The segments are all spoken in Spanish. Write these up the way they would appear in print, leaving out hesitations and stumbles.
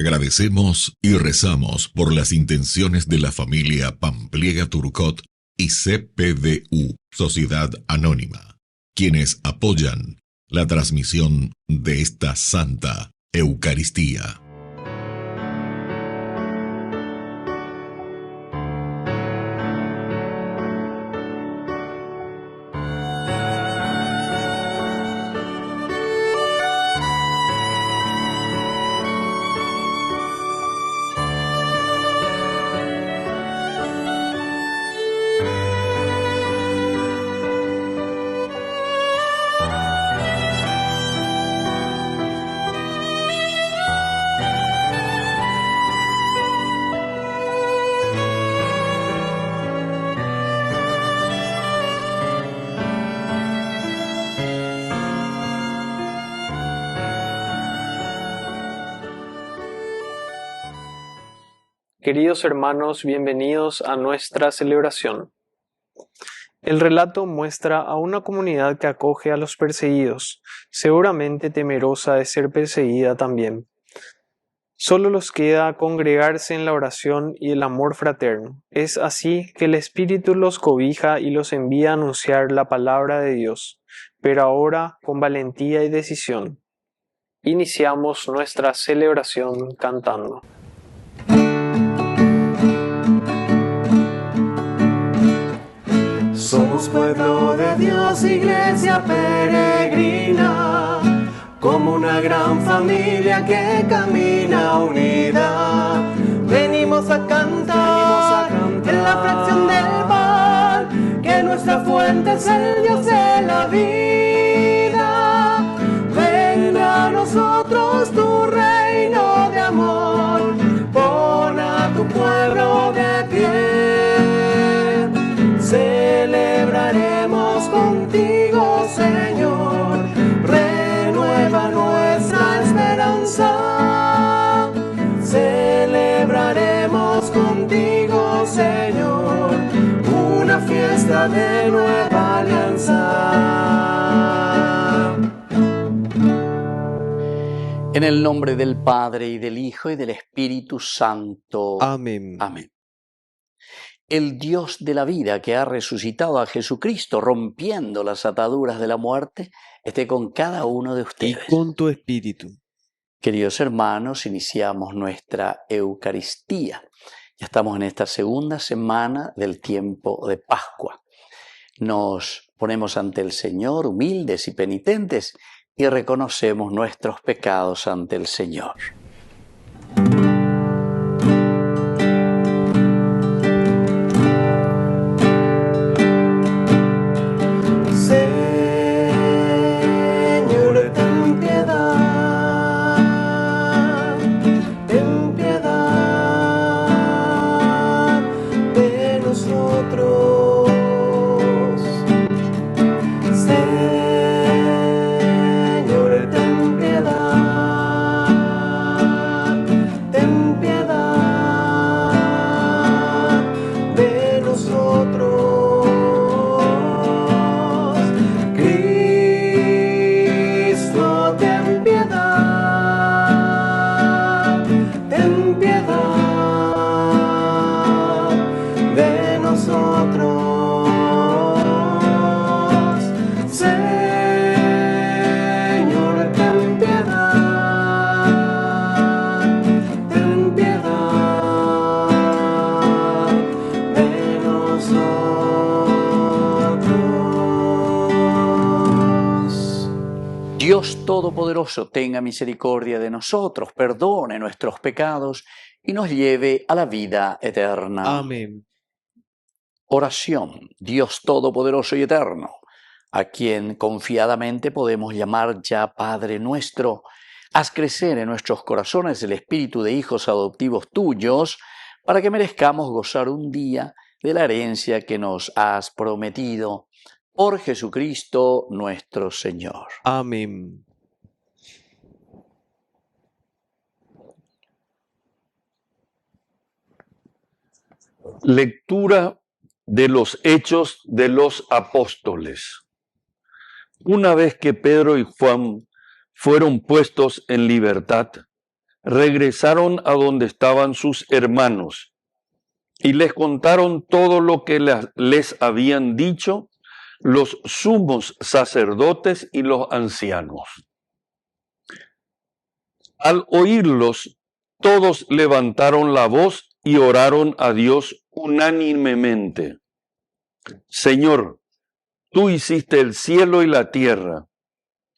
Agradecemos y rezamos por las intenciones de la familia Pampliega Turcot y CPDU, Sociedad Anónima, quienes apoyan la transmisión de esta Santa Eucaristía. Queridos hermanos, bienvenidos a nuestra celebración. El relato muestra a una comunidad que acoge a los perseguidos, seguramente temerosa de ser perseguida también. Solo los queda congregarse en la oración y el amor fraterno. Es así que el Espíritu los cobija y los envía a anunciar la palabra de Dios, pero ahora con valentía y decisión. Iniciamos nuestra celebración cantando. Somos pueblo de Dios, iglesia peregrina, como una gran familia que camina unida. Venimos a cantar en la fracción del pan, que nuestra fuente es el Dios de la vida. Ven a nosotros tu reino de amor, pon a tu pueblo de pie. Celebraremos contigo, Señor, renueva nuestra esperanza. Celebraremos contigo, Señor, una fiesta de nueva alianza. En el nombre del Padre, y del Hijo, y del Espíritu Santo. Amén. Amén. El Dios de la vida, que ha resucitado a Jesucristo, rompiendo las ataduras de la muerte, esté con cada uno de ustedes. Y con tu espíritu. Queridos hermanos, iniciamos nuestra Eucaristía. Ya estamos en esta segunda semana del tiempo de Pascua. Nos ponemos ante el Señor humildes y penitentes y reconocemos nuestros pecados ante el Señor. Dios Todopoderoso tenga misericordia de nosotros, perdone nuestros pecados y nos lleve a la vida eterna. Amén. Oración. Dios Todopoderoso y Eterno, a quien confiadamente podemos llamar ya Padre nuestro, haz crecer en nuestros corazones el espíritu de hijos adoptivos tuyos, para que merezcamos gozar un día de la herencia que nos has prometido. Por Jesucristo nuestro Señor. Amén. Lectura de los Hechos de los Apóstoles. Una vez que Pedro y Juan fueron puestos en libertad, regresaron a donde estaban sus hermanos y les contaron todo lo que les habían dicho los sumos sacerdotes y los ancianos. Al oírlos, todos levantaron la voz y oraron a Dios unánimemente. Señor, tú hiciste el cielo y la tierra,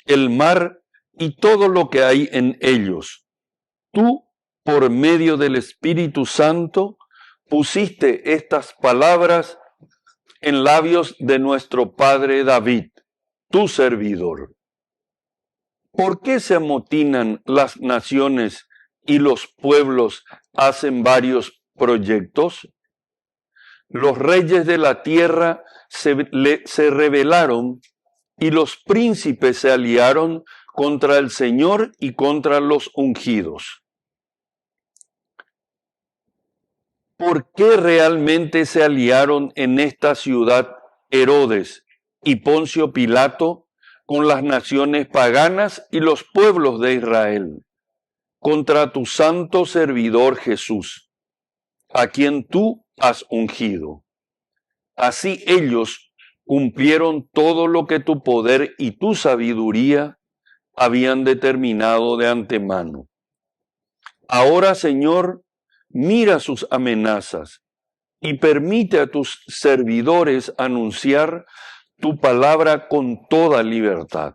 el mar y todo lo que hay en ellos. Tú, por medio del Espíritu Santo, pusiste estas palabras en labios de nuestro padre David, tu servidor. ¿Por qué se amotinan las naciones y los pueblos hacen varios proyectos? Los reyes de la tierra se rebelaron y los príncipes se aliaron contra el Señor y contra los ungidos. ¿Por qué realmente se aliaron en esta ciudad Herodes y Poncio Pilato con las naciones paganas y los pueblos de Israel, contra tu santo servidor Jesús, a quien tú has ungido? Así ellos cumplieron todo lo que tu poder y tu sabiduría habían determinado de antemano. Ahora, Señor, mira sus amenazas y permite a tus servidores anunciar tu palabra con toda libertad.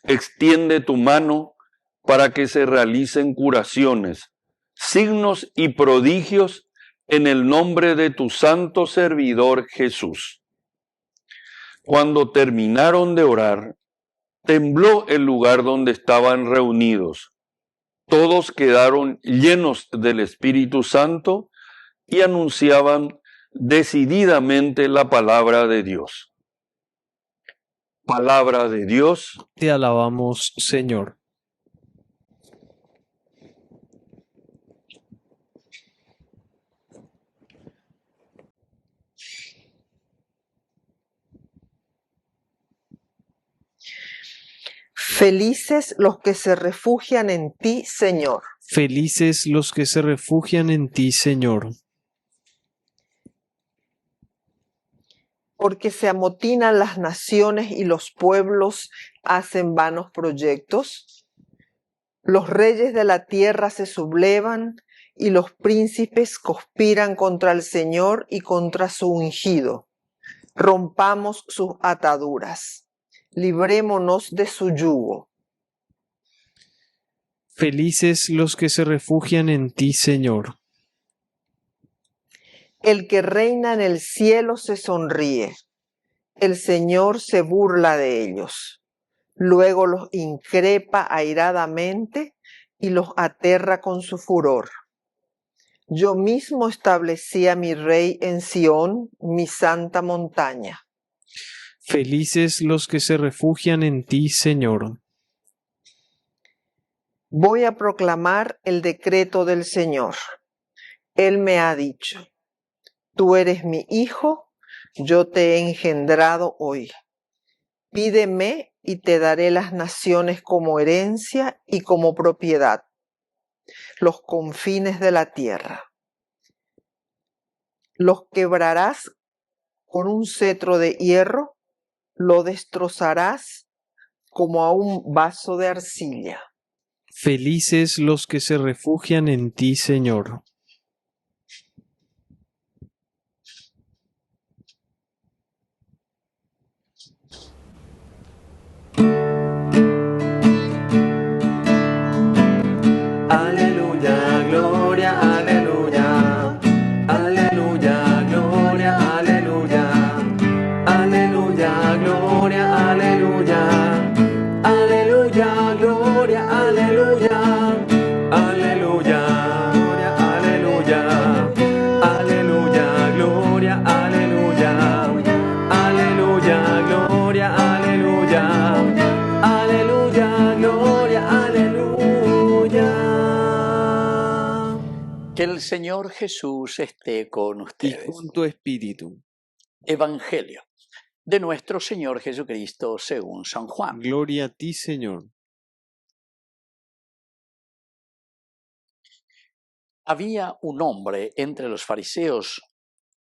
Extiende tu mano para que se realicen curaciones, signos y prodigios en el nombre de tu santo servidor Jesús. Cuando terminaron de orar, tembló el lugar donde estaban reunidos. Todos quedaron llenos del Espíritu Santo y anunciaban decididamente la palabra de Dios. Palabra de Dios. Te alabamos, Señor. Felices los que se refugian en ti, Señor. Felices los que se refugian en ti, Señor. Porque se amotinan las naciones y los pueblos hacen vanos proyectos. Los reyes de la tierra se sublevan y los príncipes conspiran contra el Señor y contra su ungido. Rompamos sus ataduras. Librémonos de su yugo. Felices los que se refugian en ti, Señor. El que reina en el cielo se sonríe. El Señor se burla de ellos. Luego los increpa airadamente y los aterra con su furor. Yo mismo establecí a mi rey en Sión, mi santa montaña. Felices los que se refugian en ti, Señor. Voy a proclamar el decreto del Señor. Él me ha dicho, tú eres mi hijo, yo te he engendrado hoy. Pídeme y te daré las naciones como herencia y como propiedad, los confines de la tierra. Los quebrarás con un cetro de hierro, lo destrozarás como a un vaso de arcilla. Felices los que se refugian en ti, Señor. Aleluya, gloria, aleluya. Aleluya, gloria, aleluya. Aleluya, gloria, aleluya. Aleluya, gloria, aleluya. Aleluya, gloria, aleluya. Aleluya, gloria, aleluya. Aleluya, gloria, aleluya. Aleluya, gloria, aleluya. Que el Señor Jesús esté con Y ustedes. con tu espíritu. Evangelio de nuestro Señor Jesucristo según San Juan. Gloria a ti, Señor. Había un hombre entre los fariseos,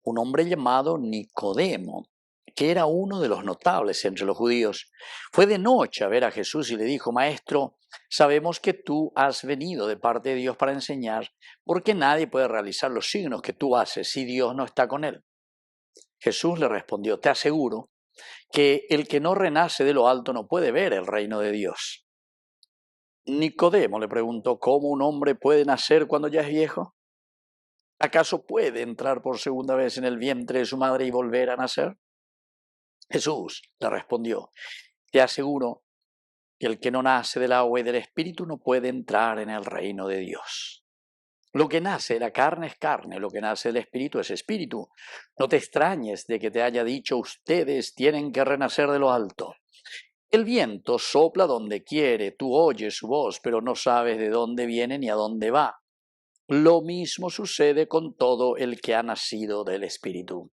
un hombre llamado Nicodemo, que era uno de los notables entre los judíos. Fue de noche a ver a Jesús y le dijo: Maestro, sabemos que tú has venido de parte de Dios para enseñar, porque nadie puede realizar los signos que tú haces si Dios no está con él. Jesús le respondió: Te aseguro que el que no renace de lo alto no puede ver el reino de Dios. Nicodemo le preguntó: ¿Cómo un hombre puede nacer cuando ya es viejo? ¿Acaso puede entrar por segunda vez en el vientre de su madre y volver a nacer? Jesús le respondió: Te aseguro que el que no nace del agua y del espíritu no puede entrar en el reino de Dios. Lo que nace de la carne es carne, lo que nace del espíritu es espíritu. No te extrañes de que te haya dicho: ustedes tienen que renacer de lo alto. El viento sopla donde quiere, tú oyes su voz, pero no sabes de dónde viene ni a dónde va. Lo mismo sucede con todo el que ha nacido del Espíritu.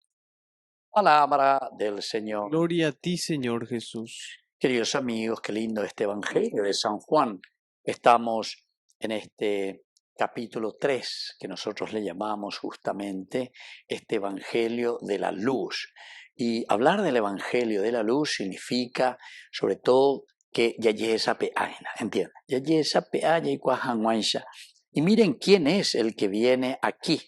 Palabra del Señor. Gloria a ti, Señor Jesús. Queridos amigos, qué lindo este Evangelio de San Juan. Estamos en este capítulo 3, que nosotros le llamamos justamente este Evangelio de la luz. Y hablar del Evangelio de la luz significa, sobre todo, que yayesa peaina, ¿entienden? Yayesa peaya y cuajanguansha. Y miren quién es el que viene aquí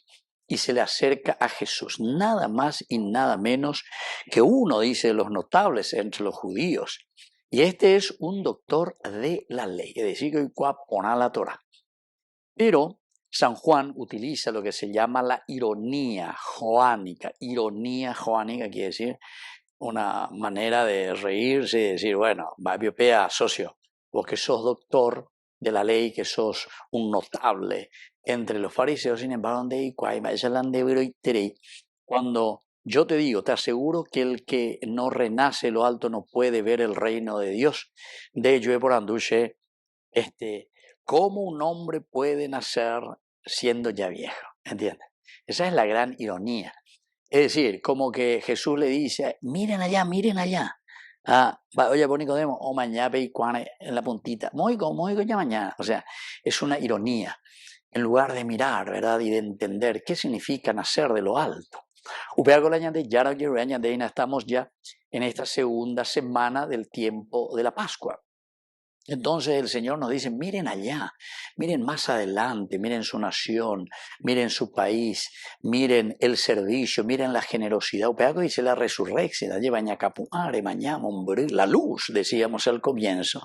y se le acerca a Jesús. Nada más y nada menos que uno, dice, de los notables entre los judíos. Y este es un doctor de la ley, es decir, que pone la Torah. Pero San Juan utiliza lo que se llama la ironía joánica. Ironía joánica quiere decir una manera de reírse y decir: bueno, Babiopea, socio, vos que sos doctor de la ley, que sos un notable entre los fariseos, sin embargo, cuando yo te digo, te aseguro que el que no renace de lo alto no puede ver el reino de Dios. De ello por anduche, ¿cómo un hombre puede nacer siendo ya viejo? ¿Entiendes? Esa es la gran ironía. Es decir, como que Jesús le dice: miren allá, miren allá. Oye, por Nicodemo, o mañana en la puntita. Muy ya mañana. O sea, es una ironía. En lugar de mirar, ¿verdad? Y de entender qué significa nacer de lo alto. Estamos ya en esta segunda semana del tiempo de la Pascua. Entonces el Señor nos dice: miren allá, miren más adelante, miren su nación, miren su país, miren el servicio, miren la generosidad. Upeaco dice la resurrección, la luz, decíamos al comienzo.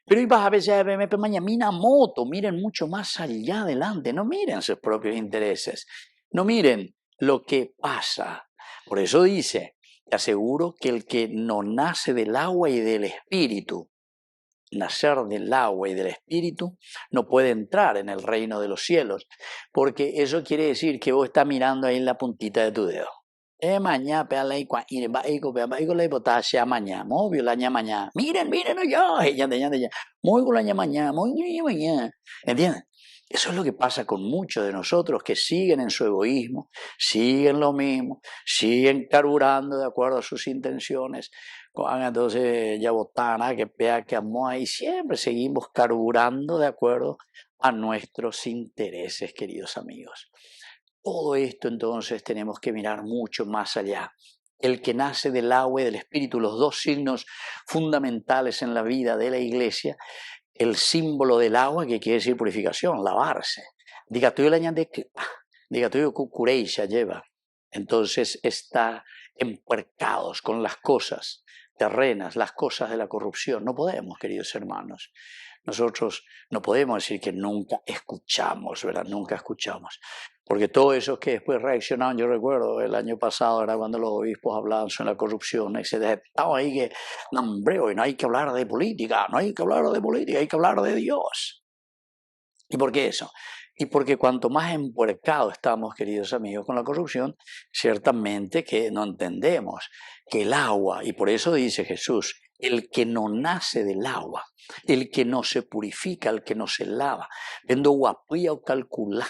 Pero ibas a ver, mañana moto, miren mucho más allá adelante, no miren sus propios intereses, no miren lo que pasa. Por eso dice: te aseguro que el que no nace del agua y del espíritu, nacer del agua y del espíritu, no puede entrar en el reino de los cielos, porque eso quiere decir que vos estás mirando ahí en la puntita de tu dedo. Miren allá, ¿entienden? Eso es lo que pasa con muchos de nosotros que siguen en su egoísmo, siguen lo mismo, siguen carburando de acuerdo a sus intenciones. Entonces ya botana, que pea, que amó, y siempre seguimos carburando de acuerdo a nuestros intereses, queridos amigos. Todo esto entonces tenemos que mirar mucho más allá. El que nace del agua y del espíritu, los dos signos fundamentales en la vida de la iglesia. El símbolo del agua, que quiere decir purificación, lavarse. Diga tú cucureisha lleva. Entonces está empuercados con las cosas terrenas, las cosas de la corrupción. No podemos, queridos hermanos. Nosotros no podemos decir que nunca escuchamos, ¿verdad? Nunca escuchamos. Porque todo eso que después reaccionaron, yo recuerdo el año pasado, era cuando los obispos hablaban sobre la corrupción, etc. Estaba ahí que, no, hombre, hoy no hay que hablar de política, no hay que hablar de política, hay que hablar de Dios. ¿Y por qué eso? Y porque cuanto más empuercados estamos, queridos amigos, con la corrupción, ciertamente que no entendemos que el agua, y por eso dice Jesús, el que no nace del agua, el que no se purifica, el que no se lava, vendo guapía o calcula,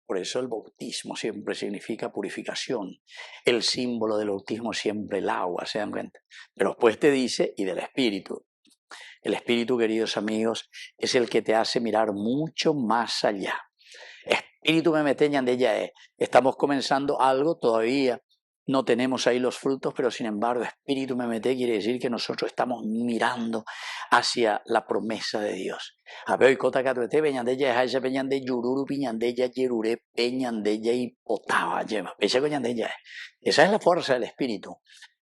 por eso el bautismo siempre significa purificación. El símbolo del bautismo siempre el agua, ¿se dan cuenta? Pero después te dice, y del espíritu. El Espíritu, queridos amigos, es el que te hace mirar mucho más allá. Espíritu me meteñan de ella. Estamos comenzando algo, todavía no tenemos ahí los frutos, pero sin embargo, Espíritu me mete quiere decir que nosotros estamos mirando hacia la promesa de Dios. Abeo kota katuete peñandella es peñande yururu piñandella yerure peñandella y potaba lleva. Esa es la fuerza del Espíritu.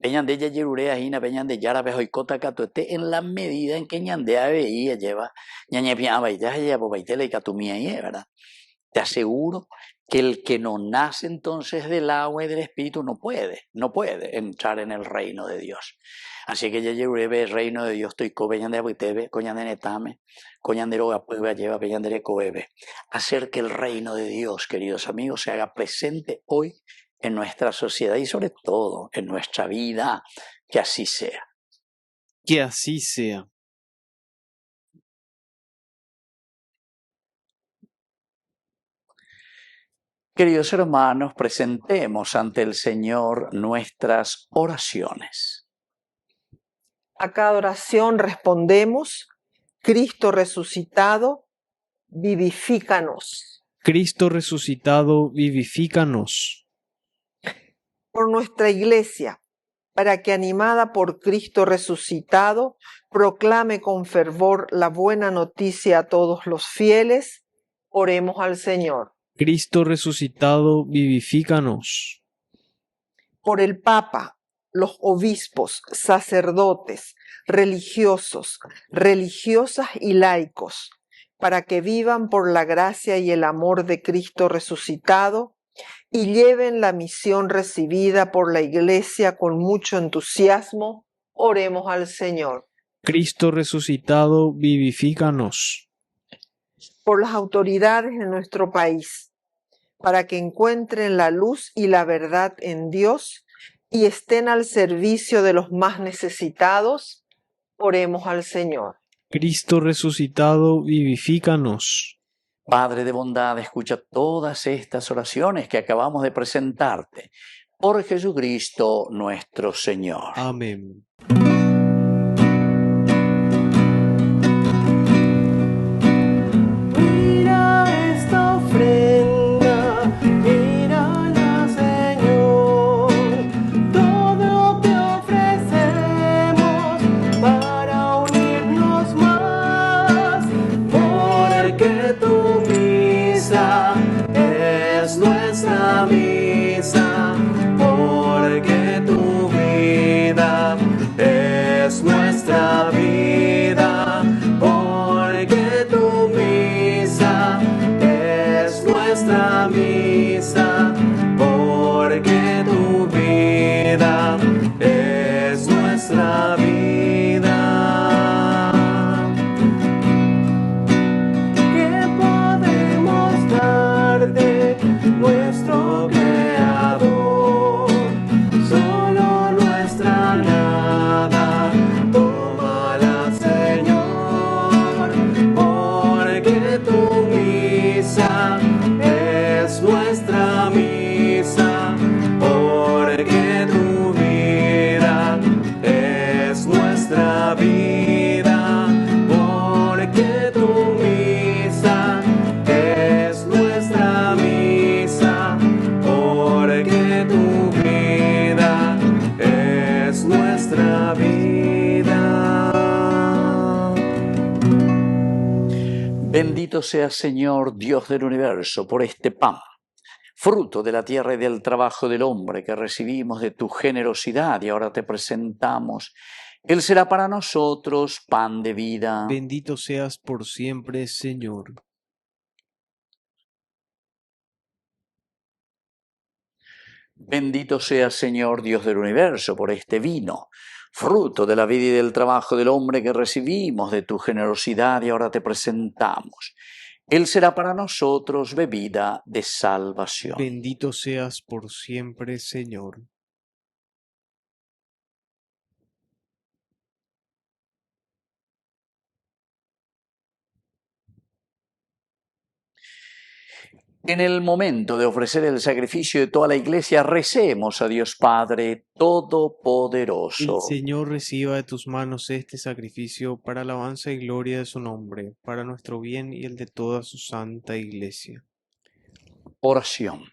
Peñandella yerure ajina peñandella árabe kota katuete en la medida en que ñandea veía lleva ñañe piñaba y ya lleva baitela y catumía y ¿verdad? Te aseguro que el que no nace entonces del agua y del Espíritu no puede entrar en el reino de Dios. Así que ya llevé el reino de Dios, estoy cobeñan de abuitebe, coñan de netame, coñan de roga puebla lleva, peñan de coebe. Hacer que el reino de Dios, queridos amigos, se haga presente hoy en nuestra sociedad y sobre todo en nuestra vida, que así sea. Que así sea. Queridos hermanos, presentemos ante el Señor nuestras oraciones. A cada oración respondemos: Cristo resucitado, vivifícanos. Cristo resucitado, vivifícanos. Por nuestra Iglesia, para que animada por Cristo resucitado, proclame con fervor la buena noticia a todos los fieles, oremos al Señor. Cristo resucitado, vivifícanos. Por el Papa, los obispos, sacerdotes, religiosos, religiosas y laicos, para que vivan por la gracia y el amor de Cristo resucitado y lleven la misión recibida por la Iglesia con mucho entusiasmo, oremos al Señor. Cristo resucitado, vivifícanos. Por las autoridades de nuestro país, para que encuentren la luz y la verdad en Dios y estén al servicio de los más necesitados, oremos al Señor. Cristo resucitado, vivifícanos. Padre de bondad, escucha todas estas oraciones que acabamos de presentarte. Por Jesucristo nuestro Señor. Amén. Mira esta ofrenda, mírala, Señor. Todo te ofrecemos para unirnos más, porque tu misa es nuestra misa, porque tu vida es nuestra vida, porque tu misa es nuestra misa, porque tu vida es nuestra vida. ¿Qué podemos darte, nuestro Creador? Solo nuestra nada, tómala, Señor, porque tu misa es nuestra misa, porque tu vida es nuestra vida, porque tu misa es nuestra misa, porque tu vida es nuestra vida. Bendito sea, Señor, Dios del universo, por este pan, fruto de la tierra y del trabajo del hombre que recibimos de tu generosidad y ahora te presentamos. Él será para nosotros pan de vida. Bendito seas por siempre, Señor. Bendito sea, Señor, Dios del universo, por este vino, fruto de la vida y del trabajo del hombre que recibimos de tu generosidad y ahora te presentamos. Él será para nosotros bebida de salvación. Bendito seas por siempre, Señor. En el momento de ofrecer el sacrificio de toda la iglesia, recemos a Dios Padre Todopoderoso. El Señor reciba de tus manos este sacrificio para alabanza y gloria de su nombre, para nuestro bien y el de toda su santa iglesia. Oración.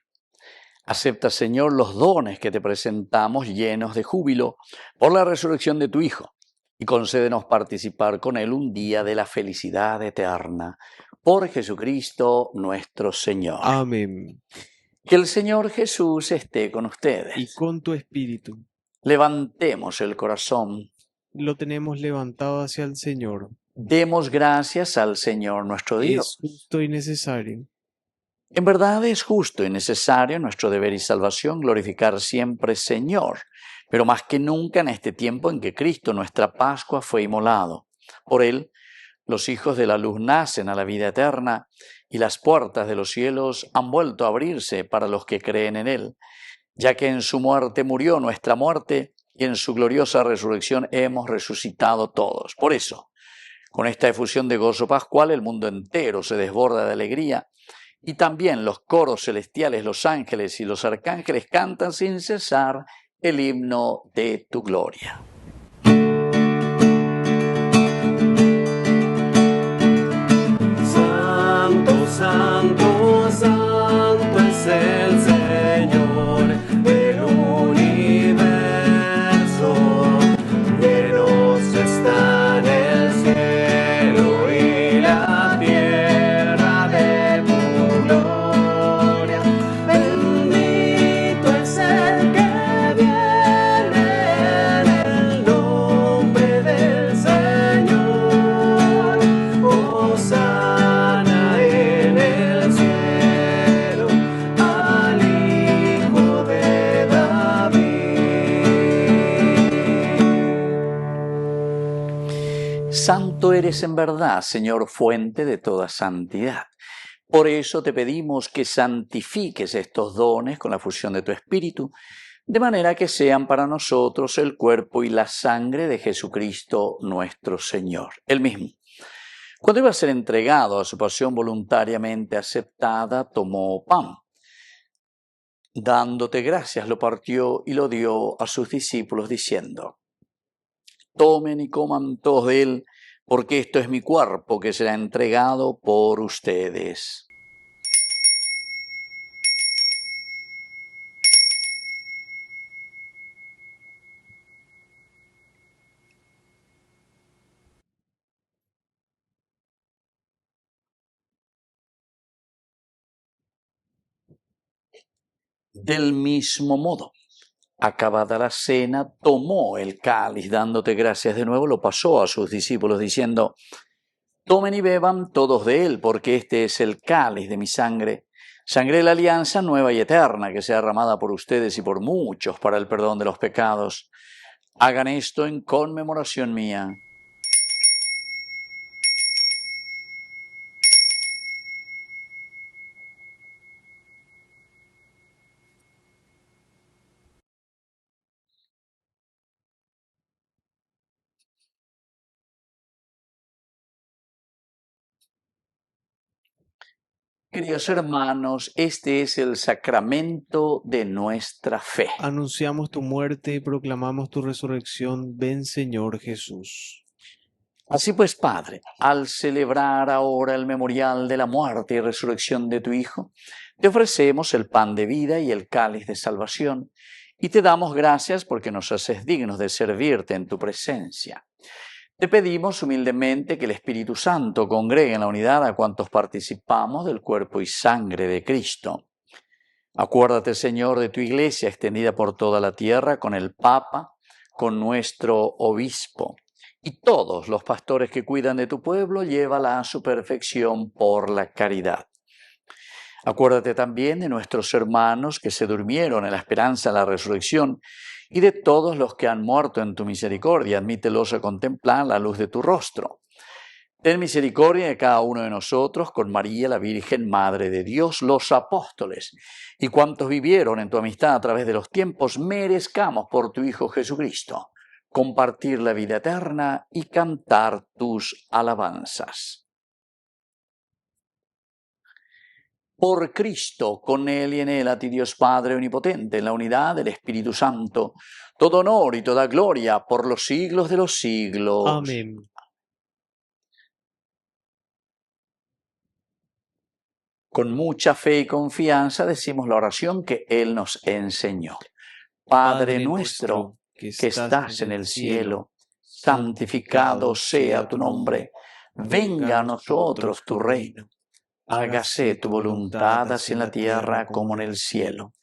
Acepta, Señor, los dones que te presentamos llenos de júbilo por la resurrección de tu Hijo y concédenos participar con Él un día de la felicidad eterna. Por Jesucristo nuestro Señor. Amén. Que el Señor Jesús esté con ustedes. Y con tu espíritu. Levantemos el corazón. Lo tenemos levantado hacia el Señor. Demos gracias al Señor nuestro Dios. Es justo y necesario. En verdad es justo y necesario nuestro deber y salvación glorificar siempre Señor, pero más que nunca en este tiempo en que Cristo, nuestra Pascua, fue inmolado. Por Él, los hijos de la luz nacen a la vida eterna y las puertas de los cielos han vuelto a abrirse para los que creen en Él, ya que en su muerte murió nuestra muerte y en su gloriosa resurrección hemos resucitado todos. Por eso, con esta efusión de gozo pascual, el mundo entero se desborda de alegría y también los coros celestiales, los ángeles y los arcángeles cantan sin cesar el himno de tu gloria. Santo, santo es el Señor del universo, llenos están el cielo y la tierra de tu gloria. Bendito es el que viene en el nombre del Señor. Hosana en el cielo al Hijo de David. Santo eres en verdad, Señor, fuente de toda santidad. Por eso te pedimos que santifiques estos dones con la fusión de tu Espíritu, de manera que sean para nosotros el cuerpo y la sangre de Jesucristo nuestro Señor. Él mismo, cuando iba a ser entregado a su pasión voluntariamente aceptada, tomó pan. Dándote gracias, lo partió y lo dio a sus discípulos, diciendo: tomen y coman todos de él, porque esto es mi cuerpo que será entregado por ustedes. Del mismo modo, acabada la cena, tomó el cáliz, dándote gracias de nuevo, lo pasó a sus discípulos, diciendo: tomen y beban todos de él, porque este es el cáliz de mi sangre, sangre de la alianza nueva y eterna, que sea derramada por ustedes y por muchos para el perdón de los pecados. Hagan esto en conmemoración mía. Queridos hermanos, este es el sacramento de nuestra fe. Anunciamos tu muerte y proclamamos tu resurrección. Ven, Señor Jesús. Así pues, Padre, al celebrar ahora el memorial de la muerte y resurrección de tu Hijo, te ofrecemos el pan de vida y el cáliz de salvación, y te damos gracias porque nos haces dignos de servirte en tu presencia. Te pedimos humildemente que el Espíritu Santo congregue en la unidad a cuantos participamos del cuerpo y sangre de Cristo. Acuérdate, Señor, de tu Iglesia extendida por toda la tierra, con el Papa, con nuestro Obispo, y todos los pastores que cuidan de tu pueblo, llévala a su perfección por la caridad. Acuérdate también de nuestros hermanos que se durmieron en la esperanza de la resurrección y de todos los que han muerto en tu misericordia. Admítelos a contemplar la luz de tu rostro. Ten misericordia de cada uno de nosotros, con María, la Virgen, Madre de Dios, los apóstoles y cuantos vivieron en tu amistad a través de los tiempos, merezcamos por tu Hijo Jesucristo compartir la vida eterna y cantar tus alabanzas. Por Cristo, con Él y en Él, a ti Dios Padre Omnipotente, en la unidad del Espíritu Santo, todo honor y toda gloria por los siglos de los siglos. Amén. Con mucha fe y confianza decimos la oración que Él nos enseñó. Padre nuestro, que estás en el cielo, santificado sea tu nombre. Venga a nosotros tu reino. Hágase tu voluntad así en la tierra como en el cielo.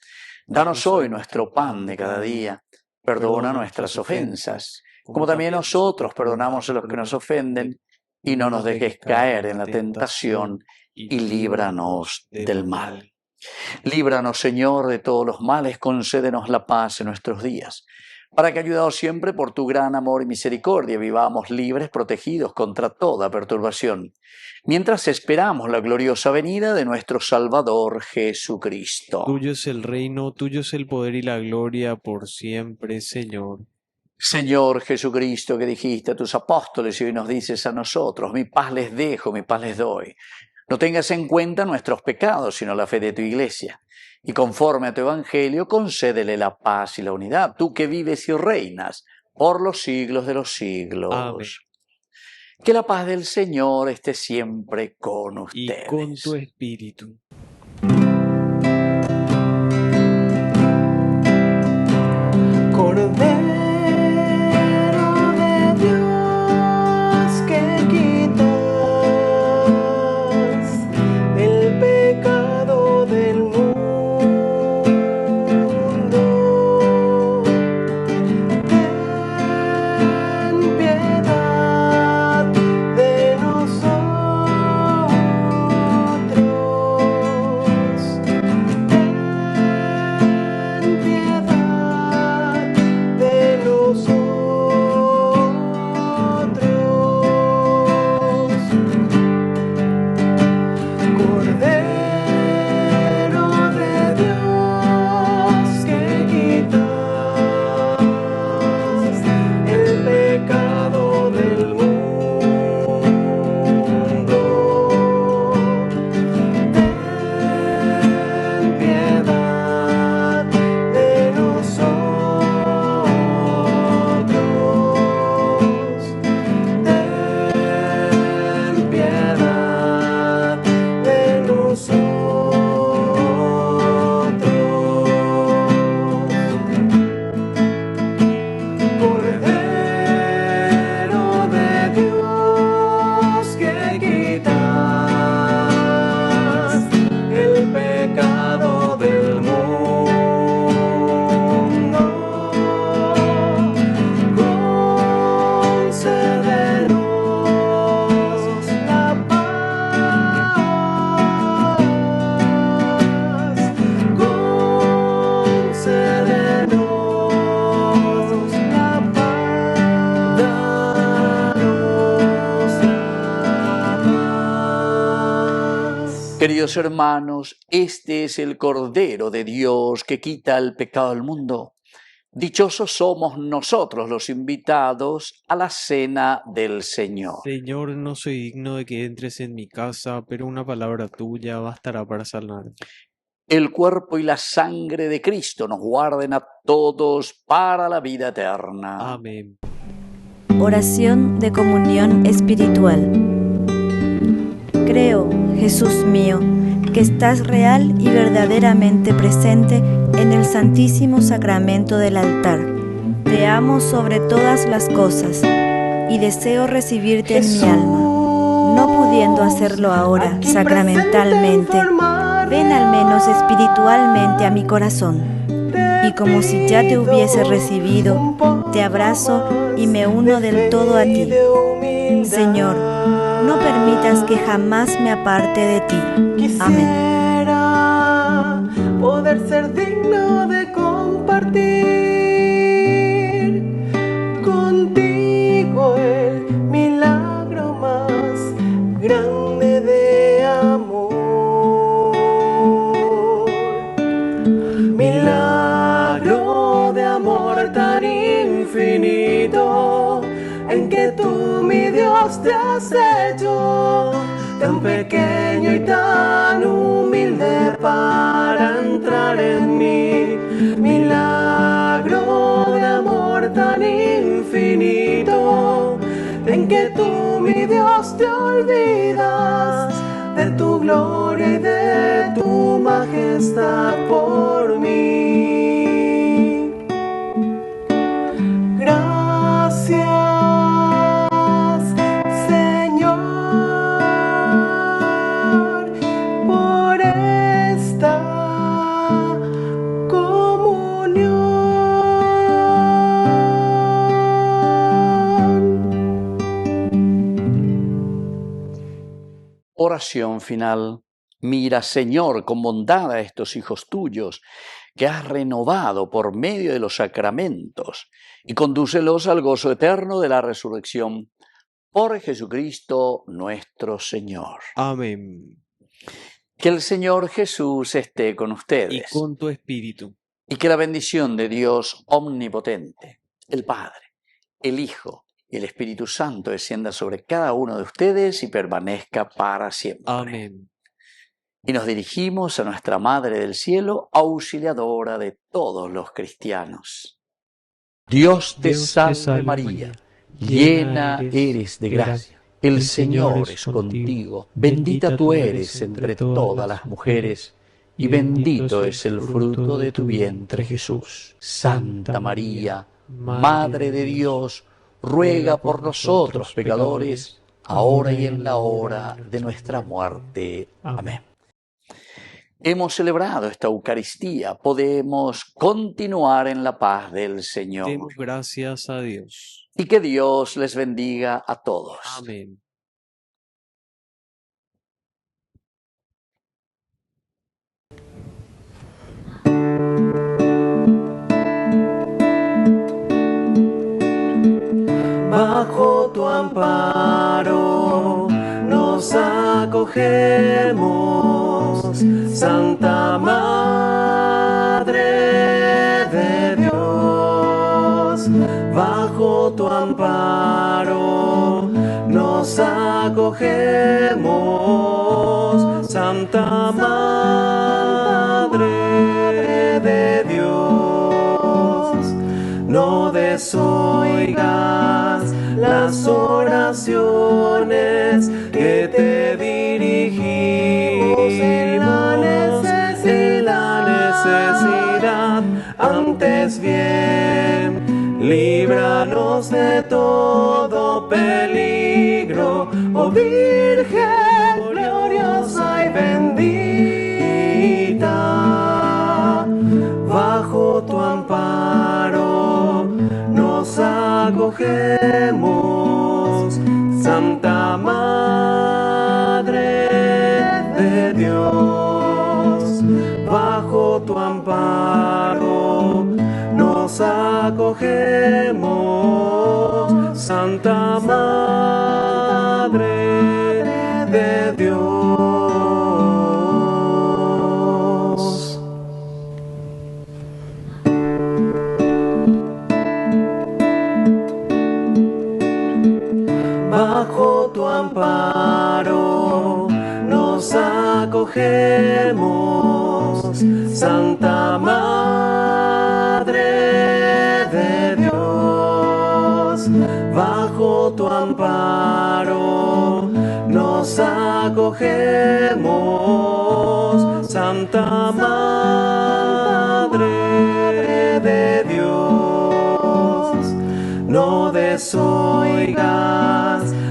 Danos hoy nuestro pan de cada día. Perdona nuestras ofensas, como también nosotros perdonamos a los que nos ofenden. Y no nos dejes caer en la tentación, y líbranos del mal. Líbranos, Señor, de todos los males, concédenos la paz en nuestros días, para que, ayudados siempre por tu gran amor y misericordia, vivamos libres, protegidos contra toda perturbación, mientras esperamos la gloriosa venida de nuestro Salvador Jesucristo. Tuyo es el reino, tuyo es el poder y la gloria por siempre, Señor. Señor Jesucristo, que dijiste a tus apóstoles y hoy nos dices a nosotros, mi paz les dejo, mi paz les doy. No tengas en cuenta nuestros pecados, sino la fe de tu Iglesia. Y conforme a tu Evangelio, concédele la paz y la unidad, tú que vives y reinas por los siglos de los siglos. Amén. Que la paz del Señor esté siempre con ustedes. Y con tu espíritu. Cordero de Dios que quitas el pecado del mundo, ten piedad de nosotros, ten piedad de nosotros. Cordero de Dios que quitas el pecado del mundo, ten piedad de nosotros, ten piedad de nosotros. Cordero de Dios que quitas el pecado del mundo, concédenos la paz, concédenos la paz, danos la paz. Queridos hermanos, este es el Cordero de Dios que quita el pecado del mundo. Dichosos somos nosotros los invitados a la cena del Señor. Señor, no soy digno de que entres en mi casa, pero una palabra tuya bastará para sanar. El cuerpo y la sangre de Cristo nos guarden a todos para la vida eterna. Amén. Oración de comunión espiritual. Creo, Jesús mío, que estás real y verdaderamente presente en el Santísimo Sacramento del altar. Te amo sobre todas las cosas y deseo recibirte en mi alma. No pudiendo hacerlo ahora Aquí sacramentalmente, presente en forma ven al menos espiritualmente a mi corazón. Y como si ya te hubiese recibido, te abrazo y me uno del todo a ti. Señor, no permitas que jamás me aparte de ti. Amén. Quisiera poder ser digno de compartir contigo el milagro más grande de amor. Milagro de amor tan infinito en que tú, mi Dios, te has hecho tan pequeño y tan humilde para entrar en mí. Milagro de amor tan infinito, en que tú, mi Dios, te olvidas de tu gloria y de tu majestad por mí. Gracias, Señor, por esta comunión. Oración final. Mira, Señor, con bondad a estos hijos tuyos que has renovado por medio de los sacramentos y condúcelos al gozo eterno de la resurrección por Jesucristo nuestro Señor. Amén. Que el Señor Jesús esté con Y ustedes con tu espíritu. y que la bendición de Dios omnipotente, el Padre, el Hijo y el Espíritu Santo descienda sobre cada uno de ustedes y permanezca para siempre. Amén. Y nos dirigimos a nuestra Madre del Cielo, auxiliadora de todos los cristianos. Dios te salve María, llena eres de gracia, el Señor es contigo, bendita tú eres entre todas las mujeres, y bendito es el fruto de tu vientre Jesús. Santa María, Madre de Dios, ruega por nosotros pecadores, ahora y en la hora de nuestra muerte. Amén. Hemos celebrado esta Eucaristía, podemos continuar en la paz del Señor. Demos gracias a Dios. Y que Dios les bendiga a todos. Amén. Bajo tu amparo nos acogemos, Santa Madre de Dios. Bajo tu amparo nos acogemos, Santa Madre de Dios. No desoigas las oraciones que te dirigimos en la necesidad. Antes bien, líbranos de todo peligro, oh Virgen gloriosa y bendita. Bajo tu amparo nos acogemos, Santa Madre de Dios. Bajo tu amparo nos acogemos, Santa Madre de Dios. Bajo tu amparo nos acogemos, Santa Madre de Dios. Bajo tu amparo nos acogemos, Santa Madre de Dios. No desoigas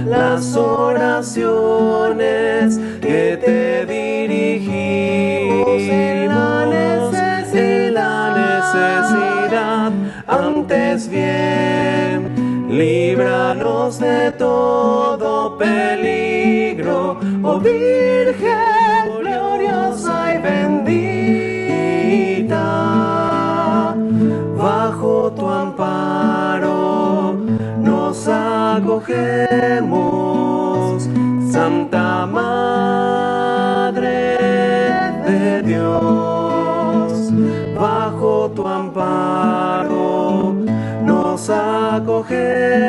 las oraciones que te dirigimos en la necesidad. Antes bien, líbranos de todo peligro, oh Virgen gloriosa y bendita. Bajo tu amparo nos acogemos, Santa Madre de Dios. Bajo tu amparo nos acogemos,